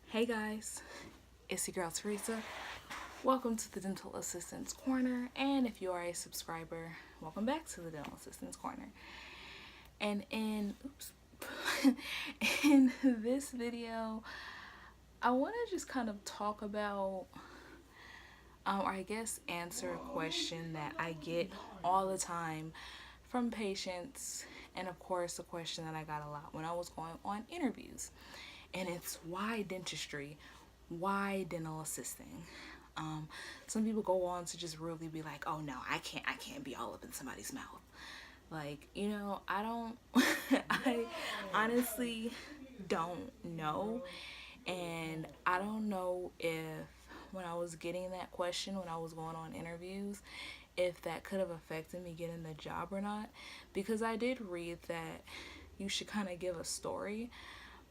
Hey guys, it's your girl Teresa. Welcome to the Dental Assistants Corner, and if you are a subscriber, welcome back to the Dental Assistants Corner. And in this video, I want to just kind of talk about, or I guess answer a question that I get all the time from patients, and of course, a question that I got a lot when I was going on interviews. And it's why dentistry? Why dental assisting? Some people go on to just really be like, oh no, I can't be all up in somebody's mouth. Like, I don't, I honestly don't know. And I don't know if when I was getting that question, when I was going on interviews, if that could have affected me getting the job or not. Because I did read that you should kind of give a story,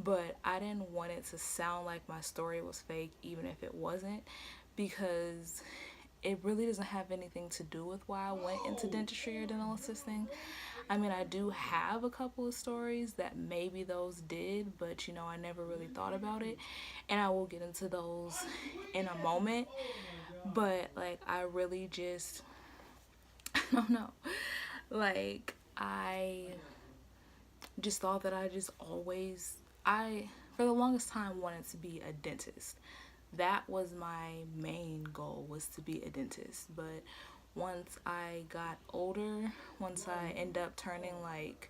but I didn't want it to sound like my story was fake, even if it wasn't, because it really doesn't have anything to do with why I went into dentistry or dental assisting. I mean, I do have a couple of stories that maybe those did, but I never really thought about it, and I will get into those in a moment. But like, I really just, I don't know, like, I just thought that I for the longest time wanted to be a dentist. That was my main goal, was to be a dentist. But once I got older, once I ended up turning like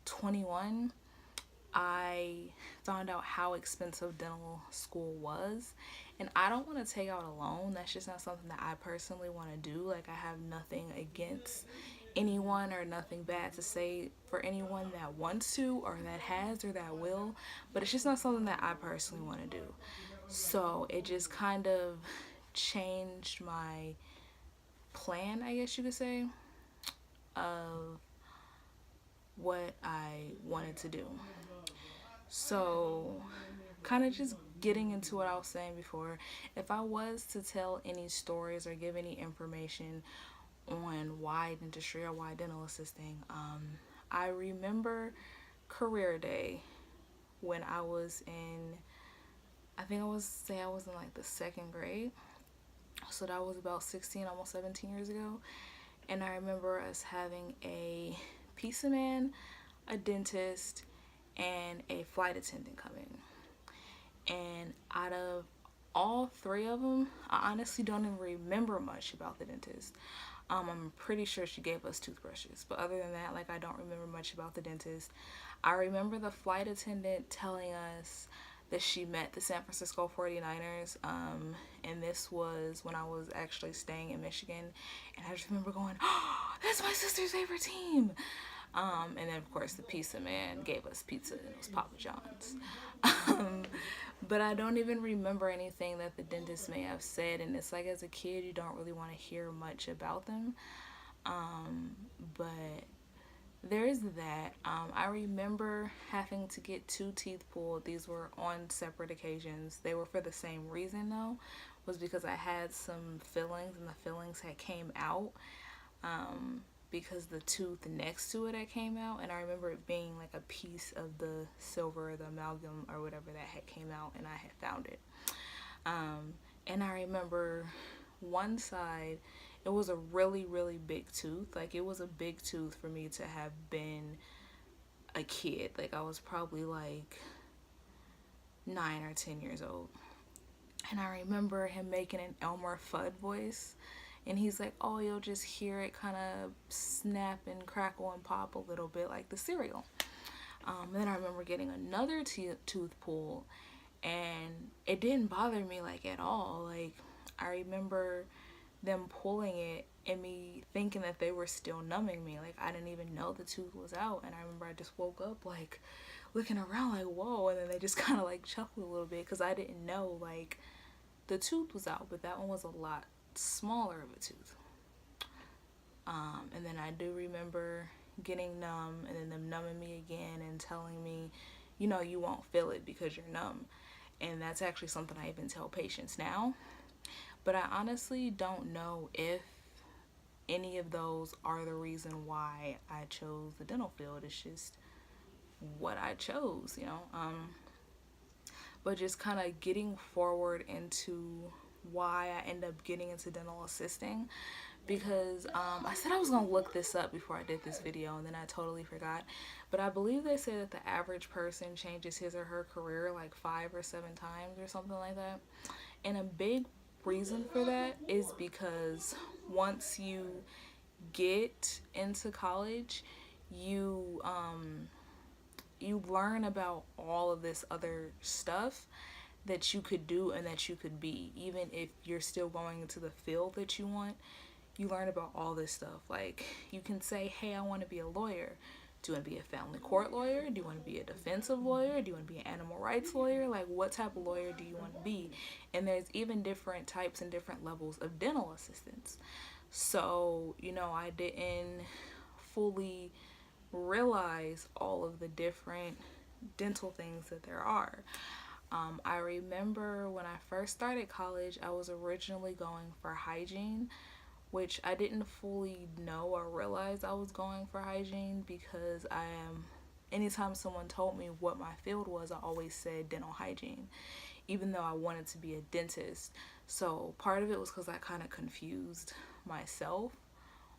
21, I found out how expensive dental school was. And I don't want to take out a loan. That's just not something that I personally want to do. Like, I have nothing against anyone or nothing bad to say for anyone that wants to or that has or that will, but it's just not something that I personally want to do. So it just kind of changed my plan, I guess you could say, of what I wanted to do. So kind of just getting into what I was saying before, if I was to tell any stories or give any information on why dentistry or why dental assisting, I remember career day when I was in, I think I was in like the second grade. So that was about 16, almost 17 years ago. And I remember us having a pizza man, a dentist, and a flight attendant come in. And out of all three of them, I honestly don't even remember much about the dentist. I'm pretty sure she gave us toothbrushes, but other than that, like, I don't remember much about the dentist. I remember the flight attendant telling us that she met the San Francisco 49ers, and this was when I was actually staying in Michigan, and I just remember going, oh, that's my sister's favorite team. And then of course the pizza man gave us pizza, and it was Papa John's. But I don't even remember anything that the dentist may have said, and it's like, as a kid you don't really want to hear much about them. But there is that. I remember having to get 2 teeth pulled. These were on separate occasions. They were for the same reason though, was because I had some fillings and the fillings had came out. Because the tooth next to it had came out, and I remember it being like a piece of the silver, the amalgam or whatever that had came out, and I had found it. And I remember one side, it was a really, really big tooth. Like, it was a big tooth for me to have been a kid. Like, I was probably like 9 or 10 years old. And I remember him making an Elmer Fudd voice. And he's like, oh, you'll just hear it kind of snap and crackle and pop a little bit like the cereal. And then I remember getting another tooth pulled, and it didn't bother me like at all. Like, I remember them pulling it and me thinking that they were still numbing me. Like, I didn't even know the tooth was out, and I remember I just woke up like looking around like, whoa, and then they just kind of like chuckled a little bit because I didn't know like the tooth was out, but that one was a lot smaller of a tooth. And then I do remember getting numb, and then them numbing me again and telling me, you won't feel it because you're numb. And that's actually something I even tell patients now. But I honestly don't know if any of those are the reason why I chose the dental field. It's just what I chose. but just kind of getting forward into why I end up getting into dental assisting, because I said I was gonna look this up before I did this video and then I totally forgot, but I believe they say that the average person changes his or her career like 5 or 7 times or something like that. And a big reason for that is because once you get into college, you you learn about all of this other stuff that you could do and that you could be, even if you're still going into the field that you want. You learn about all this stuff. Like, you can say, hey, I want to be a lawyer. Do you want to be a family court lawyer? Do you want to be a defensive lawyer? Do you want to be an animal rights lawyer? Like, what type of lawyer do you want to be? And there's even different types and different levels of dental assistants. So, you know, I didn't fully realize all of the different dental things that there are. I remember when I first started college, I was originally going for hygiene, which I didn't fully know or realize I was going for hygiene, because anytime someone told me what my field was, I always said dental hygiene, even though I wanted to be a dentist. So part of it was because I kind of confused myself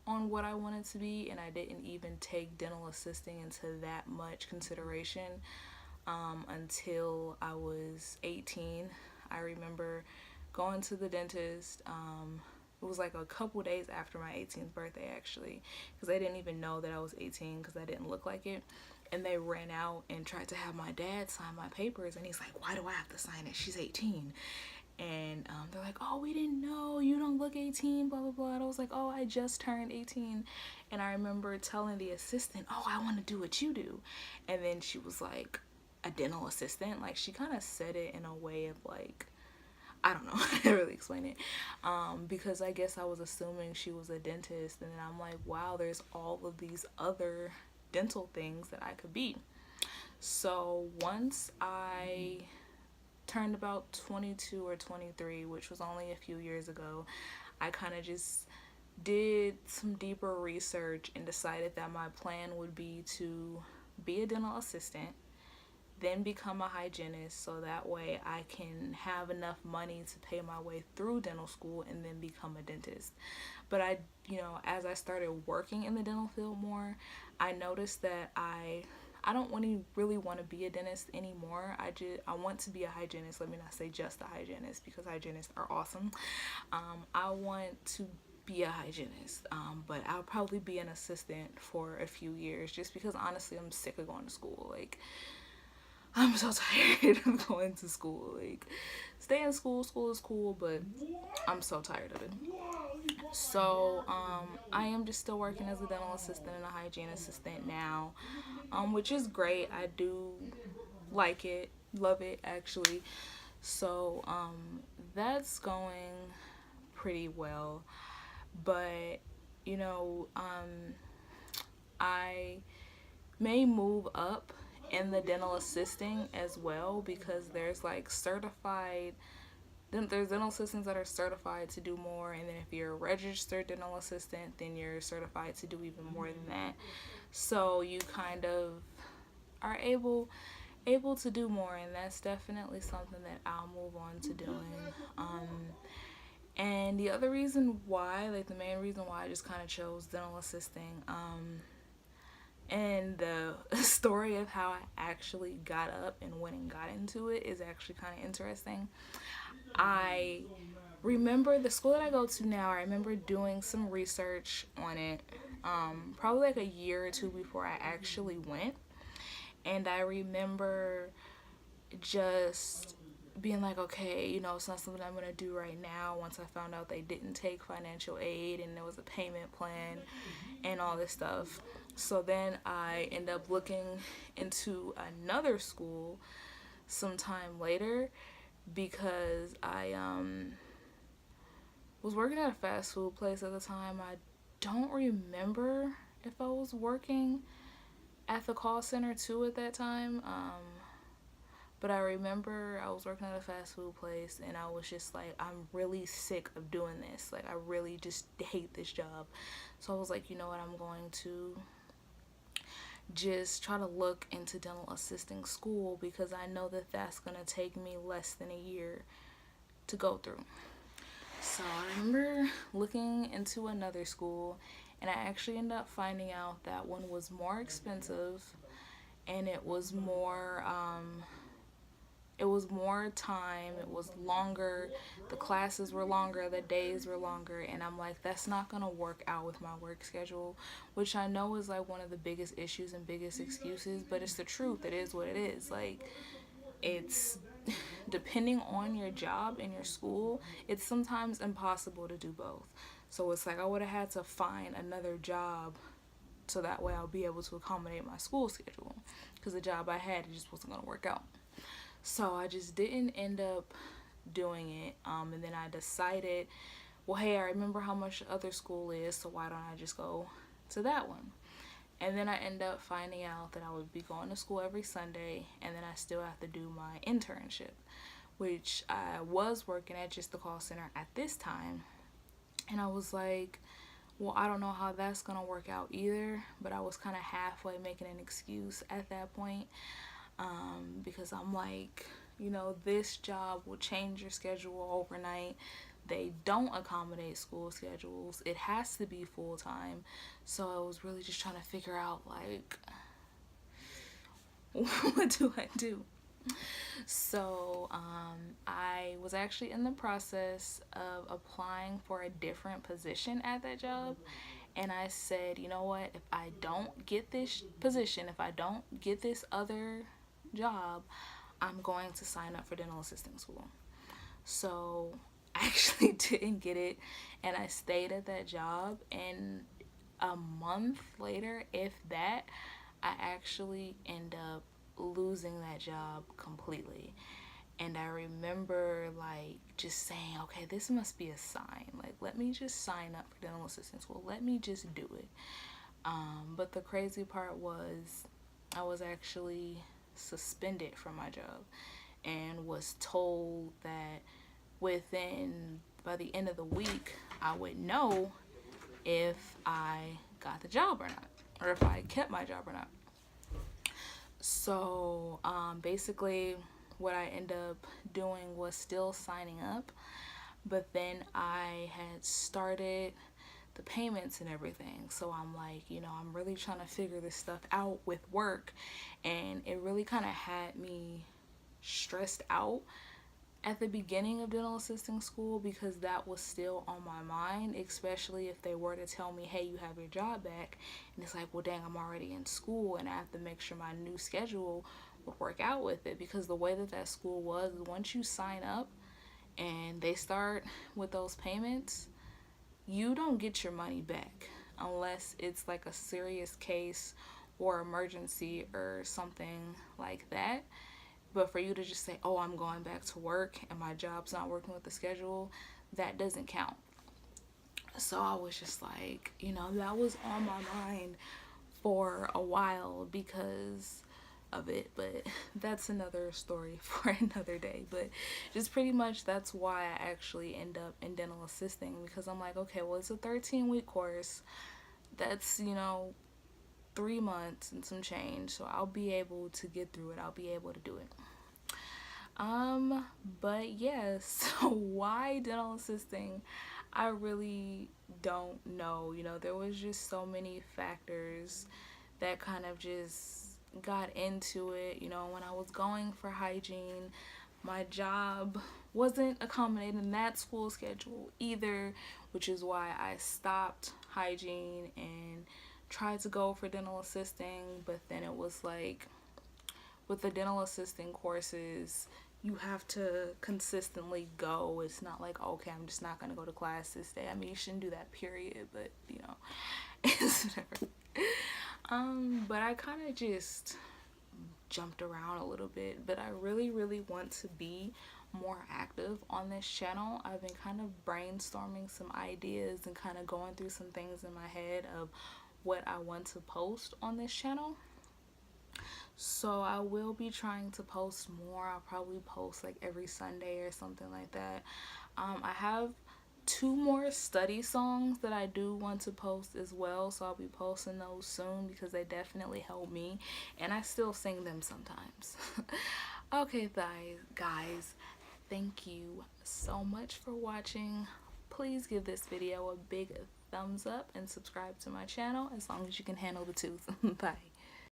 on what I wanted to be, and I didn't even take dental assisting into that much consideration until I was 18. I remember going to the dentist. It was like a couple days after my 18th birthday, actually, because they didn't even know that I was 18 because I didn't look like it. And they ran out and tried to have my dad sign my papers, and he's like, why do I have to sign it? She's 18. And they're like, oh, we didn't know, you don't look 18, blah blah blah. And I was like, oh, I just turned 18. And I remember telling the assistant, oh, I want to do what you do. And then she was like, a dental assistant? Like, she kind of said it in a way of like, I don't know, I can't really explain it, because I guess I was assuming she was a dentist, and then I'm like, wow, there's all of these other dental things that I could be. So once I turned about 22 or 23, which was only a few years ago, I kind of just did some deeper research and decided that my plan would be to be a dental assistant, then become a hygienist, so that way I can have enough money to pay my way through dental school and then become a dentist. But as I started working in the dental field more, I noticed that I don't really want to be a dentist anymore. I want to be a hygienist. Let me not say just a hygienist, because hygienists are awesome. I want to be a hygienist, but I'll probably be an assistant for a few years, just because honestly I'm sick of going to school. Like, I'm so tired of going to school. Like, stay in school is cool, but I'm so tired of it. So I am just still working as a dental assistant and a hygiene assistant now, which is great. I do like it, love it actually. So that's going pretty well. But I may move up in the dental assisting as well, because there's like there's dental assistants that are certified to do more, and then if you're a registered dental assistant, then you're certified to do even more than that. So you kind of are able to do more, and that's definitely something that I'll move on to doing. And the other reason why, like the main reason why I just kind of chose dental assisting, and the story of how I actually got up and went and got into it is actually kind of interesting. I remember the school that I go to now, I remember doing some research on it, probably like a year or two before I actually went. And I remember just being like, okay, it's not something I'm going to do right now, once I found out they didn't take financial aid and there was a payment plan and all this stuff. So then I end up looking into another school sometime later, because I was working at a fast food place at the time. I don't remember if I was working at the call center too at that time, but I remember I was working at a fast food place, and I was just like, I'm really sick of doing this. Like, I really just hate this job. So I was like, you know what, I'm going to just try to look into dental assisting school, because I know that that's going to take me less than a year to go through. So I remember looking into another school, and I actually ended up finding out that one was more expensive, and it was more time, it was longer, the classes were longer, the days were longer, and I'm like, that's not gonna work out with my work schedule, which I know is like one of the biggest issues and biggest excuses, but it's the truth. It is what it is. Like, it's depending on your job and your school, it's sometimes impossible to do both. So it's like I would have had to find another job so that way I'll be able to accommodate my school schedule, because the job I had, it just wasn't gonna work out. So I just didn't end up doing it. And then I decided, well, hey, I remember how much the other school is, so why don't I just go to that one? And then I end up finding out that I would be going to school every Sunday, and then I still have to do my internship, which I was working at just the call center at this time. And I was like, well, I don't know how that's gonna work out either, but I was kind of halfway making an excuse at that point, because I'm like, this job will change your schedule overnight. They don't accommodate school schedules. It has to be full time. So I was really just trying to figure out, like, what do I do? So I was actually in the process of applying for a different position at that job. And I said, you know what? If I don't get this position, if I don't get this other job, I'm going to sign up for dental assisting school. So I actually didn't get it, and I stayed at that job. And a month later, if that, I actually end up losing that job completely. And I remember like just saying, okay, this must be a sign. Like, let me just sign up for dental assisting school. Let me just do it. But the crazy part was I was actually suspended from my job and was told that by the end of the week, I would know if I got the job or not, or if I kept my job or not. So basically, what I ended up doing was still signing up, but then I had started the payments and everything. So I'm like, I'm really trying to figure this stuff out with work, and it really kind of had me stressed out at the beginning of dental assisting school, because that was still on my mind, especially if they were to tell me, hey, you have your job back. And it's like, well, dang, I'm already in school, and I have to make sure my new schedule would work out with it, because the way that school was, once you sign up and they start with those payments, you don't get your money back unless it's like a serious case or emergency or something like that. But for you to just say, oh, I'm going back to work and my job's not working with the schedule, that doesn't count. So I was just like, that was on my mind for a while because of it. But that's another story for another day. But just pretty much that's why I actually end up in dental assisting, because I'm like, okay, well, it's a 13-week course. That's, 3 months and some change. So I'll be able to get through it. I'll be able to do it. But yeah, so why dental assisting? I really don't know. There was just so many factors that kind of just got into it. When I was going for hygiene, my job wasn't accommodating that school schedule either, which is why I stopped hygiene and tried to go for dental assisting. But then it was like, with the dental assisting courses, you have to consistently go. It's not like, okay, I'm just not going to go to class this day. I mean, you shouldn't do that, period, but it's whatever. But I kind of just jumped around a little bit, but I really, really want to be more active on this channel. I've been kind of brainstorming some ideas and kind of going through some things in my head of what I want to post on this channel. So I will be trying to post more. I'll probably post like every Sunday or something like that. I have 2 more study songs that I do want to post as well, so I'll be posting those soon because they definitely help me and I still sing them sometimes. Okay, guys, thank you so much for watching. Please give this video a big thumbs up and subscribe to my channel as long as you can handle the tooth. Bye.